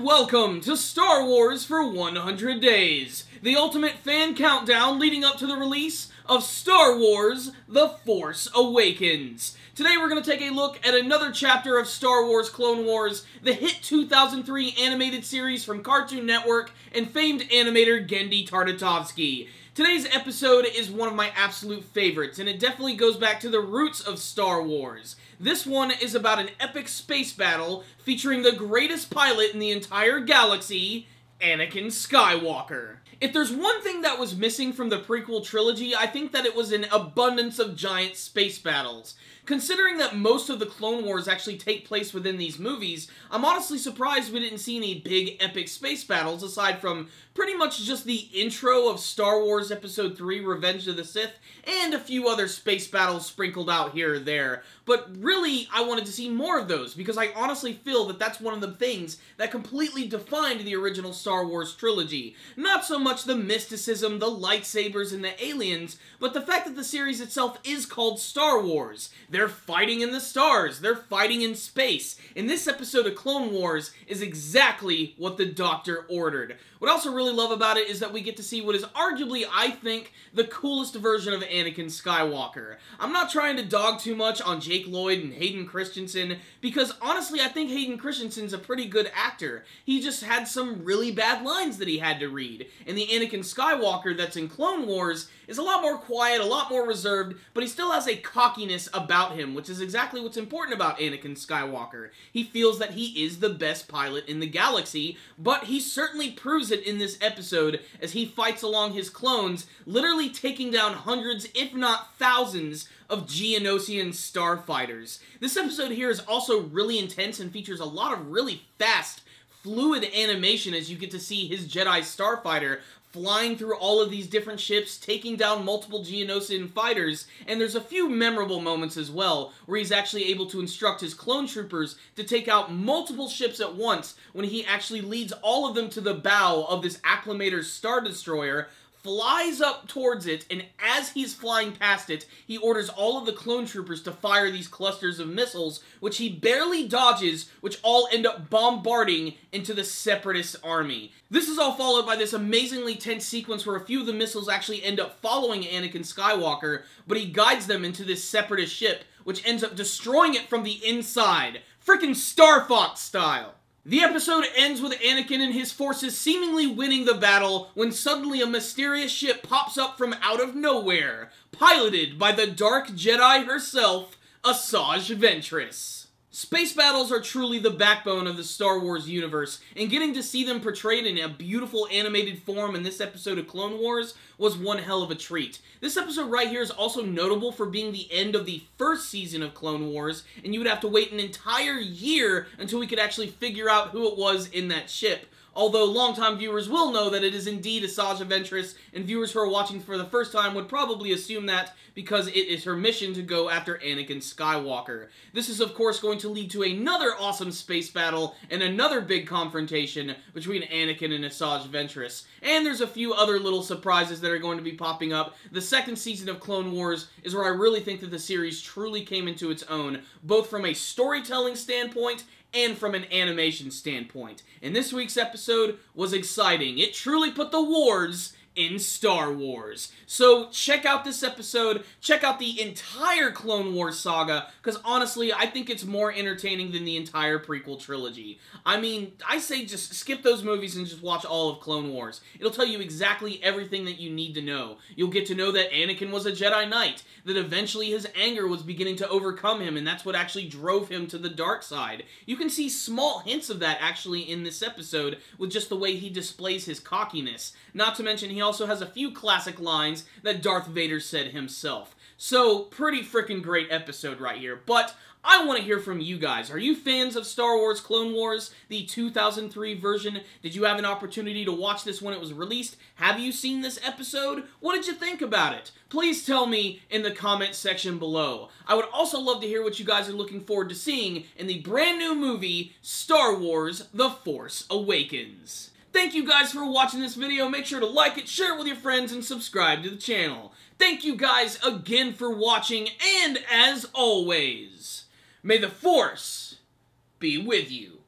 welcome to Star Wars for 100 Days, the ultimate fan countdown leading up to the release of Star Wars The Force Awakens. Today we're going to take a look at another chapter of Star Wars Clone Wars, the hit 2003 animated series from Cartoon Network and famed animator Genndy Tartakovsky. Today's episode is one of my absolute favorites, and it definitely goes back to the roots of Star Wars. This one is about an epic space battle featuring the greatest pilot in the entire galaxy, Anakin Skywalker. If there's one thing that was missing from the prequel trilogy, I think that it was an abundance of giant space battles. Considering that most of the Clone Wars actually take place within these movies, I'm honestly surprised we didn't see any big epic space battles aside from pretty much just the intro of Star Wars Episode 3 Revenge of the Sith and a few other space battles sprinkled out here or there. But really, I wanted to see more of those because I honestly feel that that's one of the things that completely defined the original Star Wars trilogy. Not so much the mysticism, the lightsabers, and the aliens, but the fact that the series itself is called Star Wars. They're fighting in the stars. They're fighting in space. And this episode of Clone Wars is exactly what the Doctor ordered. What I also really love about it is that we get to see what is arguably, I think, the coolest version of Anakin Skywalker. I'm not trying to dog too much on Jake Lloyd and Hayden Christensen, because honestly, I think Hayden Christensen's a pretty good actor. He just had some really bad lines that he had to read. And the Anakin Skywalker that's in Clone Wars is a lot more quiet, a lot more reserved, but he still has a cockiness about him, which is exactly what's important about Anakin Skywalker. He feels that he is the best pilot in the galaxy, but he certainly proves it in this episode as he fights along his clones, literally taking down hundreds, if not thousands, of Geonosian starfighters. This episode here is also really intense and features a lot of really fast, fluid animation as you get to see his Jedi starfighter flying through all of these different ships, taking down multiple Geonosian fighters, and there's a few memorable moments as well, where he's actually able to instruct his clone troopers to take out multiple ships at once when he actually leads all of them to the bow of this Acclamator Star Destroyer, flies up towards it, and as he's flying past it, he orders all of the clone troopers to fire these clusters of missiles, which he barely dodges, which all end up bombarding into the Separatist army. This is all followed by this amazingly tense sequence where a few of the missiles actually end up following Anakin Skywalker, but he guides them into this Separatist ship, which ends up destroying it from the inside. Frickin' Star Fox style. The episode ends with Anakin and his forces seemingly winning the battle when suddenly a mysterious ship pops up from out of nowhere, piloted by the Dark Jedi herself, Asajj Ventress. Space battles are truly the backbone of the Star Wars universe, and getting to see them portrayed in a beautiful animated form in this episode of Clone Wars was one hell of a treat. This episode right here is also notable for being the end of the first season of Clone Wars, and you would have to wait an entire year until we could actually figure out who it was in that ship. Although longtime viewers will know that it is indeed Asajj Ventress, and viewers who are watching for the first time would probably assume that because it is her mission to go after Anakin Skywalker. This is of course going to lead to another awesome space battle and another big confrontation between Anakin and Asajj Ventress. And there's a few other little surprises that are going to be popping up. The second season of Clone Wars is where I really think that the series truly came into its own, both from a storytelling standpoint and from an animation standpoint. And this week's episode was exciting. It truly put the wars in Star Wars. So check out this episode, check out the entire Clone Wars saga, because honestly, I think it's more entertaining than the entire prequel trilogy. I mean, I say just skip those movies and just watch all of Clone Wars. It'll tell you exactly everything that you need to know. You'll get to know that Anakin was a Jedi Knight, that eventually his anger was beginning to overcome him, and that's what actually drove him to the dark side. You can see small hints of that actually in this episode with just the way he displays his cockiness. Not to mention, he also has a few classic lines that Darth Vader said himself. So, pretty freaking great episode right here. But I want to hear from you guys. Are you fans of Star Wars Clone Wars, the 2003 version? Did you have an opportunity to watch this when it was released? Have you seen this episode? What did you think about it? Please tell me in the comment section below. I would also love to hear what you guys are looking forward to seeing in the brand new movie, Star Wars The Force Awakens. Thank you guys for watching this video. Make sure to like it, share it with your friends, and subscribe to the channel. Thank you guys again for watching, and as always, may the Force be with you.